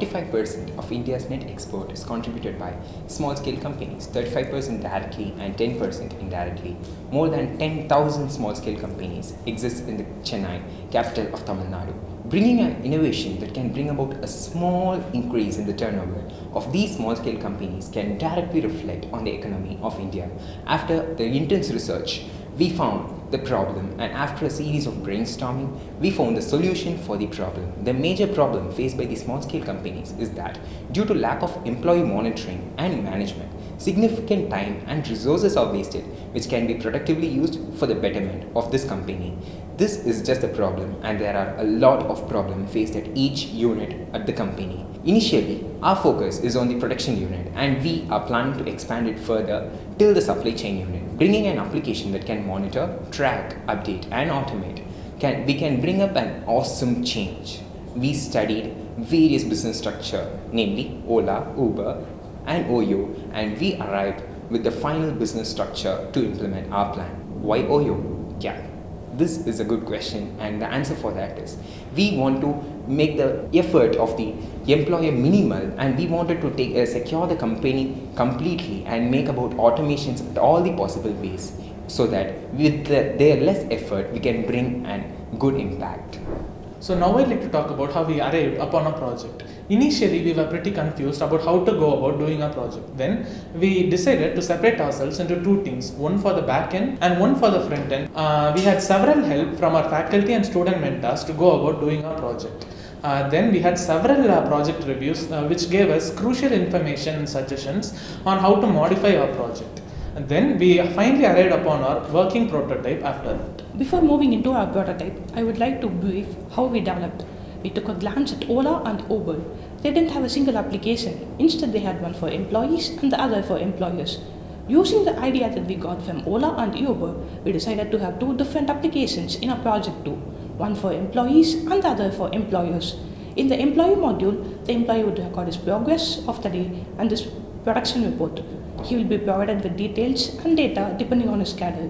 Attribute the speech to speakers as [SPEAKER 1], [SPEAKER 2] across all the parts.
[SPEAKER 1] 45% of India's net export is contributed by small-scale companies, 35% directly and 10% indirectly. More than 10,000 small-scale companies exist in the Chennai, capital of Tamil Nadu, bringing an innovation that can bring about a small increase in the turnover of these small-scale companies can directly reflect on the economy of India. After the intense research, we found the problem, and after a series of brainstorming, we found the solution for the problem. The major problem faced by the small-scale companies is that due to lack of employee monitoring and management, significant time and resources are wasted, which can be productively used for the betterment of this company. This is just a problem, and there are a lot of problems faced at each unit at the company. Initially, our focus is on the production unit, and we are planning to expand it further till the supply chain unit, bringing an application that can monitor, track, update, and automate. We can bring up an awesome change. We studied various business structure, namely Ola, Uber, and Oyo, and we arrived with the final business structure to implement our plan. Why Oyo? Yeah. This is a good question, and the answer for that is we want to make the effort of the employer minimal, and we wanted to secure the company completely and make about automations at all the possible ways so that with their less effort we can bring a good impact.
[SPEAKER 2] So now I'd like to talk about how we arrived upon a project. Initially, we were pretty confused about how to go about doing a project. Then we decided to separate ourselves into two teams, one for the back end and one for the front end. We had several help from our faculty and student mentors to go about doing our project. Then we had several project reviews which gave us crucial information and suggestions on how to modify our project. And then we finally arrived upon our working prototype after that.
[SPEAKER 3] Before moving into our prototype, I would like to brief how we developed. We took a glance at Ola and Uber. They didn't have a single application. Instead, they had one for employees and the other for employers. Using the idea that we got from Ola and Uber, we decided to have two different applications in our project too. One for employees and the other for employers. In the employee module, the employee would record his progress of the day and his production report. He will be provided with details and data depending on his cadre.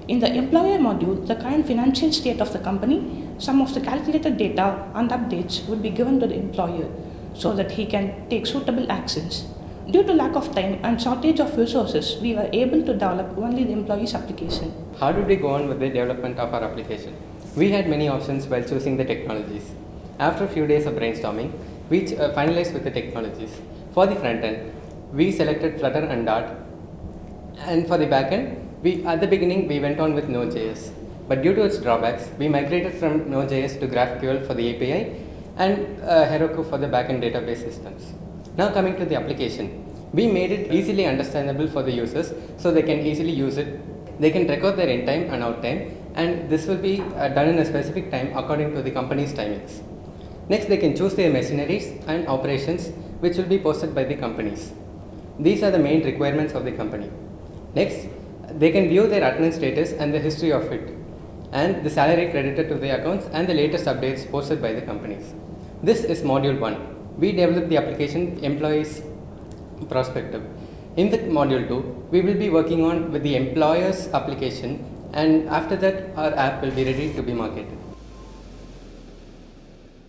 [SPEAKER 3] In the employer module, the current financial state of the company, some of the calculated data and updates would be given to the employer so that he can take suitable actions. Due to lack of time and shortage of resources, we were able to develop only the employee's application.
[SPEAKER 4] How did we go on with the development of our application? We had many options while choosing the technologies. After a few days of brainstorming, we finalized with the technologies. For the front end, we selected Flutter and Dart, and for the back end, at the beginning we went on with Node.js, but due to its drawbacks, we migrated from Node.js to GraphQL for the API and Heroku for the backend database systems. Now coming to the application, we made it easily understandable for the users so they can easily use it. They can record their in time and out time, and this will be done in a specific time according to the company's timings. Next, they can choose their machineries and operations which will be posted by the companies. These are the main requirements of the company. Next, they can view their attendance status and the history of it, and the salary credited to the accounts and the latest updates posted by the companies. This is module 1. We developed the application Employees Prospective. In the module 2, we will be working on with the employer's application, and after that our app will be ready to be marketed.